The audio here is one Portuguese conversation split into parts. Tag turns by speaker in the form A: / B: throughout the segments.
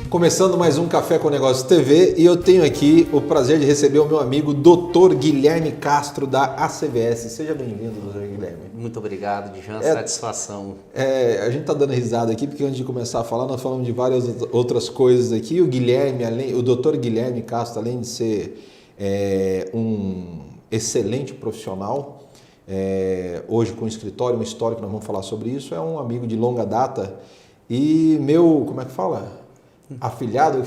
A: Começando mais um Café com Negócios TV e eu tenho aqui o prazer de receber o meu amigo Dr. Guilherme Castro da ACVS. Seja bem-vindo, Dr. Guilherme.
B: Muito obrigado, Dijan, satisfação.
A: A gente tá dando risada aqui porque antes de começar a falar nós falamos de várias outras coisas aqui. O Guilherme, o Dr. Guilherme Castro, além de ser um excelente profissional, hoje com escritório, um histórico, nós vamos falar sobre isso, é um amigo de longa data e meu, como é que fala? Afilhado?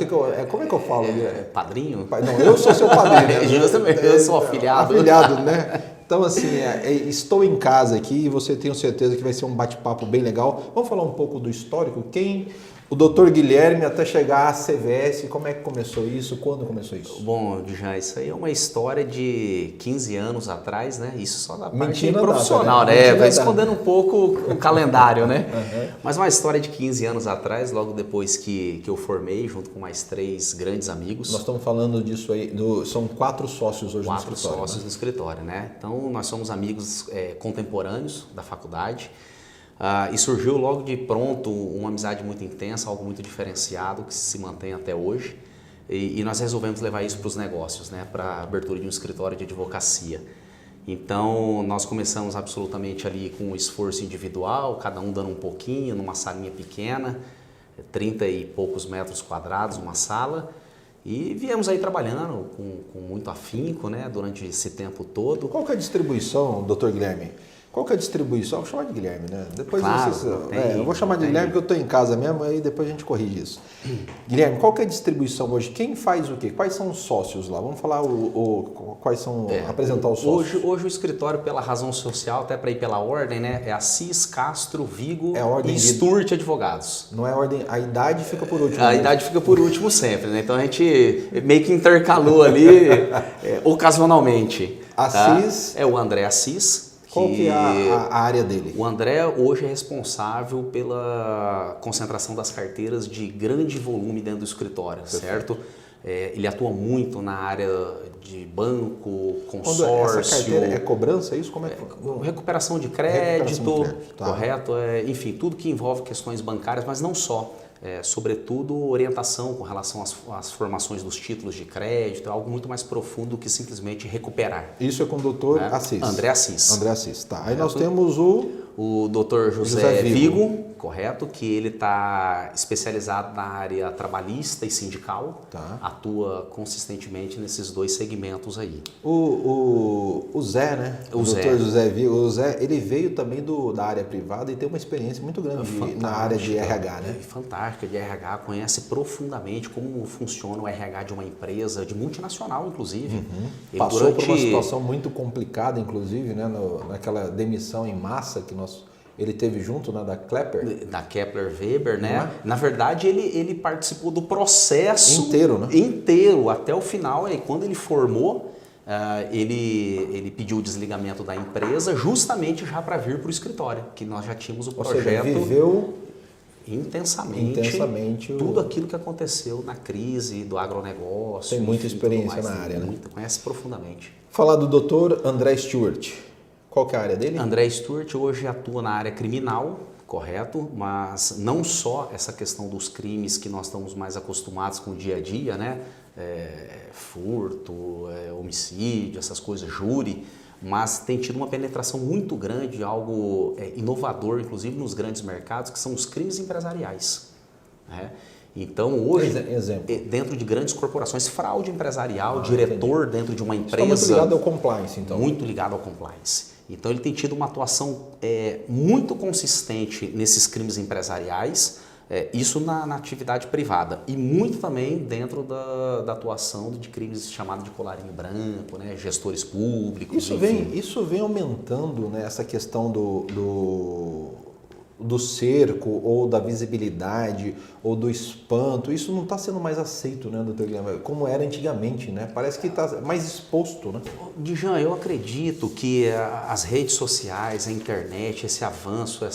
A: Como é que eu falo?
B: Padrinho?
A: Não, eu sou seu padrinho. Né?
B: Eu sou afilhado.
A: Afilhado, né? Então, assim, estou em casa aqui e você tenho certeza que vai ser um bate-papo bem legal. Vamos falar um pouco do histórico. O Dr. Guilherme até chegar à CVS, como é que começou isso? Quando começou isso?
B: Bom, Dijan, isso aí é uma história de 15 anos atrás, né? Isso só da parte
A: Mentira
B: profissional,
A: data, né?
B: Vai escondendo um pouco o calendário, né?
A: Uhum.
B: Mas uma história de 15 anos atrás, logo depois que eu formei, junto com mais 3 grandes amigos.
A: Nós estamos falando disso aí, são 4 sócios hoje no escritório.
B: 4 sócios no escritório, né? Então, nós somos amigos contemporâneos da faculdade. E surgiu logo de pronto uma amizade muito intensa, algo muito diferenciado que se mantém até hoje. E nós resolvemos levar isso para os negócios, né? Para a abertura de um escritório de advocacia. Então, nós começamos absolutamente ali com um esforço individual, cada um dando um pouquinho, numa salinha pequena, 30 e poucos metros quadrados, uma sala. E viemos aí trabalhando com muito afinco, né? Durante esse tempo todo.
A: Qual que é a distribuição, Dr. Guilherme? Qual que é a distribuição? Vou chamar de Guilherme, né? Depois
B: claro,
A: eu vou chamar de Guilherme porque eu estou em casa mesmo, aí depois a gente corrige isso. Guilherme, qual que é a distribuição hoje? Quem faz o quê? Quais são os sócios lá? Vamos falar quais são, apresentar os sócios.
B: Hoje o escritório, pela razão social, até para ir pela ordem, né? É Assis, Castro, Vigo e Sturt Advogados.
A: Não é ordem, a idade fica por último.
B: A idade fica por último sempre, né? Então a gente meio que intercalou ali ocasionalmente.
A: Assis?
B: É o André Assis.
A: Qual que é a área dele?
B: O André hoje é responsável pela concentração das carteiras de grande volume dentro do escritório, certo? Ele atua muito na área de banco, consórcio.
A: Essa carteira é cobrança, é isso? Como é que...
B: Recuperação de crédito,
A: tá.
B: Correto? Enfim, tudo que envolve questões bancárias, mas não só. Sobretudo orientação com relação às formações dos títulos de crédito, algo muito mais profundo que simplesmente recuperar.
A: Isso é com o doutor Assis.
B: André Assis.
A: André Assis, tá. Aí nós temos o
B: doutor José Vigo, correto? Que ele está especializado na área trabalhista e sindical,
A: tá.
B: Atua consistentemente nesses 2 segmentos aí.
A: O Zé, né?
B: O
A: doutor José Vigo, o Zé, ele veio também da área privada e tem uma experiência muito grande na área de RH, né?
B: Fantástica, de RH, conhece profundamente como funciona o RH de uma empresa, de multinacional, inclusive.
A: Ele passou por uma situação muito complicada, inclusive, né? Naquela demissão em massa que ele teve junto, né, da Kepler.
B: Da Kepler Weber, né? Na verdade, ele participou do processo
A: inteiro, né?
B: Inteiro, até o final. E quando ele formou, ele pediu o desligamento da empresa justamente já para vir para o escritório, que nós já tínhamos o projeto.
A: Ou seja, viveu
B: intensamente tudo aquilo que aconteceu na crise do agronegócio.
A: Tem muita experiência na área, né?
B: Conhece profundamente.
A: Falar do Dr. André Stewart. Qual que é a área dele?
B: André Stewart hoje atua na área criminal, correto? Mas não só essa questão dos crimes que nós estamos mais acostumados com o dia a dia, né? Furto, homicídio, essas coisas, júri, mas tem tido uma penetração muito grande, algo inovador, inclusive nos grandes mercados, que são os crimes empresariais, né? Então, hoje, dentro de grandes corporações, fraude empresarial, diretor dentro de uma empresa...
A: Está muito ligado ao compliance, então.
B: Muito ligado ao compliance. Então, ele tem tido uma atuação muito consistente nesses crimes empresariais, isso na atividade privada. E muito também dentro da atuação de crimes chamados de colarinho branco, né? Gestores públicos,
A: Isso vem aumentando, né, essa questão do cerco ou da visibilidade ou do espanto. Isso não está sendo mais aceito, né, doutor Guilherme, como era antigamente, né? Parece que está mais exposto, né?
B: Dijan, eu acredito que as redes sociais, a internet, esse avanço,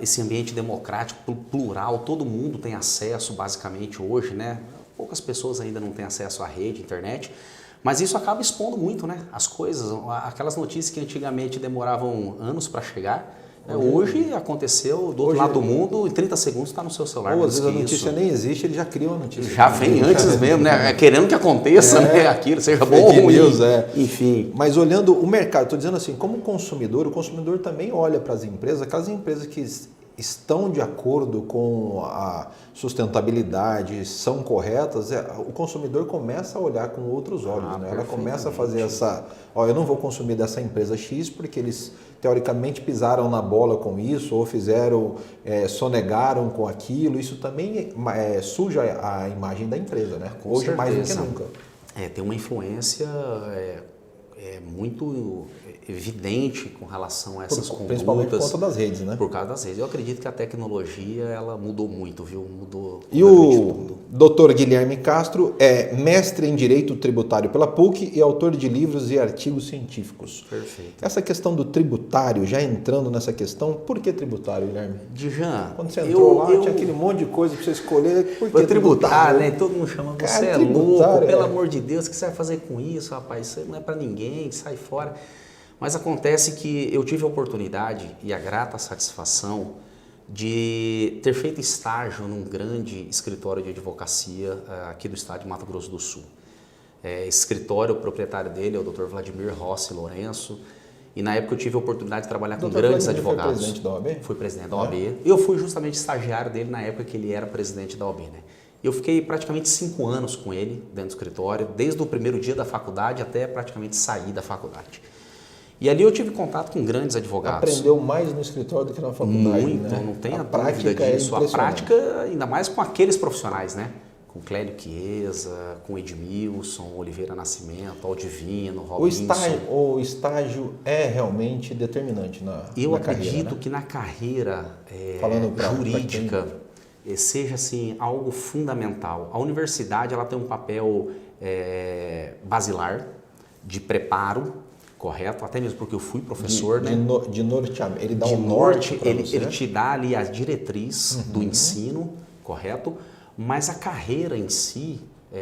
B: esse ambiente democrático, plural, todo mundo tem acesso basicamente hoje, né? poucas pessoas ainda não têm acesso à rede, internet, mas isso acaba expondo muito, né? As coisas, aquelas notícias que antigamente demoravam anos para chegar, hoje aconteceu do outro lado do mundo, em 30 segundos está no seu celular.
A: Ou às vezes a notícia nem existe, ele já cria uma notícia.
B: Já vem antes mesmo, né? Querendo que aconteça, né? Aquilo, seja bom ou ruim.
A: News,
B: enfim.
A: Mas olhando o mercado, estou dizendo assim, como consumidor, o consumidor também olha para as empresas, aquelas empresas que estão de acordo com a sustentabilidade, são corretas, o consumidor começa a olhar com outros olhos, né? Ela começa a fazer eu não vou consumir dessa empresa X porque eles teoricamente pisaram na bola com isso ou fizeram, sonegaram com aquilo, isso também suja a imagem da empresa, né?
B: Com
A: Hoje
B: certeza.
A: mais do que nunca.
B: Tem uma influência muito evidente com relação a essas condutas.
A: Principalmente por conta das redes, né?
B: Por causa das redes. Eu acredito que a tecnologia, ela mudou muito, viu? Mudou
A: E o Dr. Guilherme Castro é mestre em Direito Tributário pela PUC e autor de livros e artigos científicos.
B: Perfeito.
A: Essa questão do tributário, já entrando nessa questão, por que tributário, Guilherme?
B: Djan,
A: quando você entrou lá, tinha aquele monte de coisa para você escolher. Por que
B: tributário, né? Todo mundo chama, você é louco, pelo amor de Deus, o que você vai fazer com isso, rapaz? Isso não é para ninguém, sai fora. Mas acontece que eu tive a oportunidade e a grata satisfação de ter feito estágio num grande escritório de advocacia aqui do estado de Mato Grosso do Sul. Esse escritório, o proprietário dele é o Dr. Vladimir Rossi Lourenço, e na época eu tive a oportunidade de trabalhar com grandes advogados.
A: Foi presidente da OAB?
B: Fui presidente da OAB. Eu fui justamente estagiário dele na época que ele era presidente da OAB, né? Eu fiquei praticamente 5 anos com ele dentro do escritório, desde o primeiro dia da faculdade até praticamente sair da faculdade. E ali eu tive contato com grandes advogados.
A: Aprendeu mais no escritório do que na faculdade,
B: muito,
A: né?
B: não tenha dúvida disso. A prática, ainda mais com aqueles profissionais, né? Com Clélio Chiesa, com Edmilson, Oliveira Nascimento, Aldivino, Robinson.
A: O estágio é realmente determinante na carreira.
B: Eu acredito que na carreira jurídica seja assim, algo fundamental. A universidade ela tem um papel basilar de preparo, correto? Até mesmo porque eu fui professor, né?
A: De norteamento. Ele dá um norte para você.
B: Ele te dá ali a diretriz do ensino, correto? Mas a carreira em si,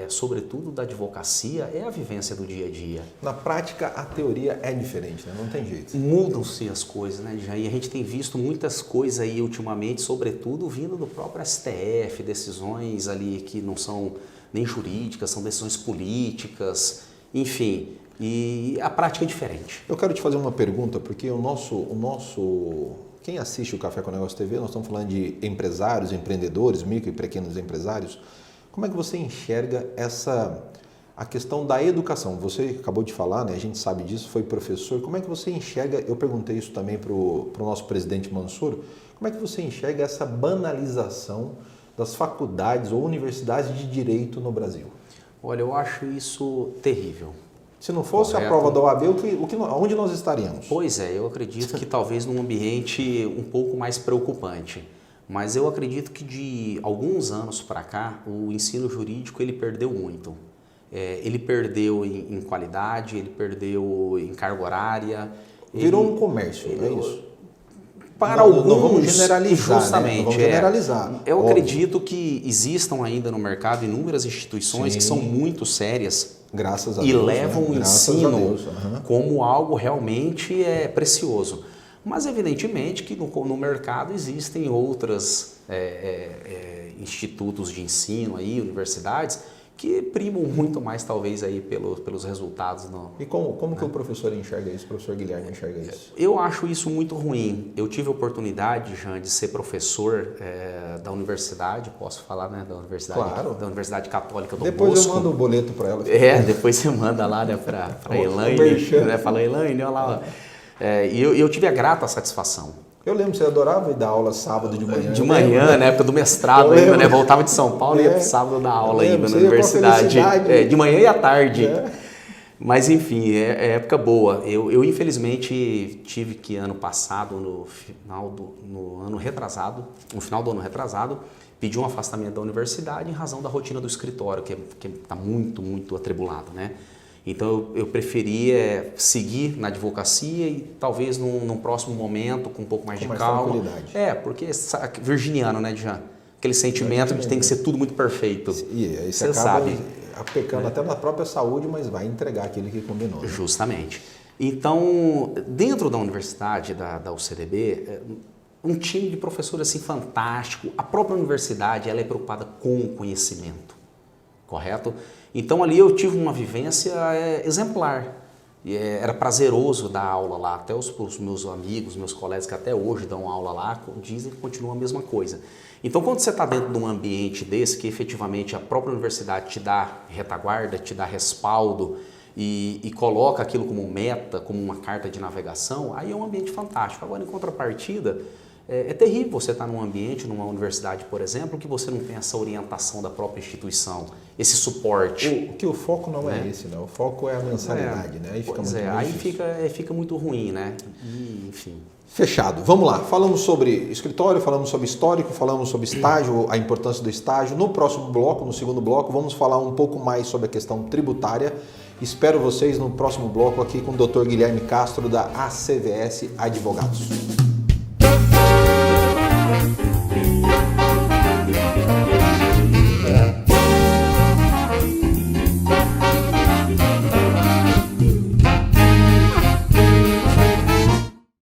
B: sobretudo da advocacia, é a vivência do dia a dia.
A: Na prática, a teoria é diferente, né? Não tem jeito.
B: Mudam-se as coisas, né, Jair? A gente tem visto muitas coisas aí ultimamente, sobretudo vindo do próprio STF, decisões ali que não são nem jurídicas, são decisões políticas, enfim. E a prática é diferente.
A: Eu quero te fazer uma pergunta, porque quem assiste o Café com Negócio TV, nós estamos falando de empresários, empreendedores, micro e pequenos empresários. Como é que você enxerga a questão da educação? Você acabou de falar, né? A gente sabe disso, foi professor. Como é que você enxerga, eu perguntei isso também para o nosso presidente Mansur, como é que você enxerga essa banalização das faculdades ou universidades de direito no Brasil?
B: Olha, eu acho isso terrível.
A: Se não fosse a prova da OAB, onde nós estaríamos?
B: Pois é, eu acredito que talvez num ambiente um pouco mais preocupante. Mas eu acredito que de alguns anos para cá, o ensino jurídico ele perdeu muito. Ele perdeu em qualidade, ele perdeu em carga horária.
A: Virou um comércio, é isso?
B: Para alguns,
A: não vamos generalizar,
B: justamente.
A: Né? Não vamos generalizar.
B: Eu acredito que existam ainda no mercado inúmeras instituições que são muito sérias.
A: Graças a
B: Deus.
A: E
B: levam o ensino como algo realmente precioso. Mas, evidentemente, que no mercado existem outras institutos de ensino, aí, universidades, que primam muito mais, talvez, aí pelos resultados.
A: E como que o professor enxerga isso, o professor Guilherme enxerga isso?
B: Eu acho isso muito ruim. Eu tive a oportunidade, Jean, de ser professor da universidade, posso falar, né? Da Universidade,
A: claro.
B: Da Universidade Católica do
A: Depois
B: Bosco.
A: Eu mando o boleto para ela.
B: Depois você manda lá, né, para Elaine, né? Fala, Elaine, olha lá. E eu tive a grata satisfação.
A: Eu lembro, você adorava ir dar aula sábado de manhã.
B: De manhã, na época do mestrado ainda, né? Voltava de São Paulo e ia pro sábado dar aula ainda na universidade. De manhã e à tarde. Mas enfim, é época boa. Eu infelizmente tive que ano passado, no final do ano retrasado, pedi um afastamento da universidade em razão da rotina do escritório, que está muito, muito atribulado, né? Então eu preferi seguir na advocacia e talvez num próximo momento, com um pouco mais de calma.
A: Tranquilidade.
B: Porque virginiano, né, Jean? aquele sentimento de tem que ser tudo muito perfeito.
A: E aí você
B: Você
A: acaba
B: sabe.
A: apecando até na própria saúde, mas vai entregar aquilo que combinou. Né?
B: Justamente. Então, dentro da universidade, da UCDB, um time de professores assim fantástico. A própria universidade ela é preocupada com o conhecimento, correto? Então ali eu tive uma vivência exemplar. E era prazeroso dar aula lá. Até os meus amigos, meus colegas que até hoje dão aula lá, dizem que continua a mesma coisa. Então quando você está dentro de um ambiente desse, que efetivamente a própria universidade te dá retaguarda, te dá respaldo e coloca aquilo como meta, como uma carta de navegação, aí é um ambiente fantástico. Agora, em contrapartida, é terrível você estar num ambiente, numa universidade, por exemplo, que você não tem essa orientação da própria instituição, esse suporte.
A: O foco não é esse, né? O foco é a mensalidade, né? Aí fica muito
B: aí fica muito ruim, né? E, enfim.
A: Fechado. Vamos lá. Falamos sobre escritório, falamos sobre histórico, falamos sobre estágio, a importância do estágio. No próximo bloco, no segundo bloco, vamos falar um pouco mais sobre a questão tributária. Espero vocês no próximo bloco aqui com o Dr. Guilherme Castro da ACVS Advogados.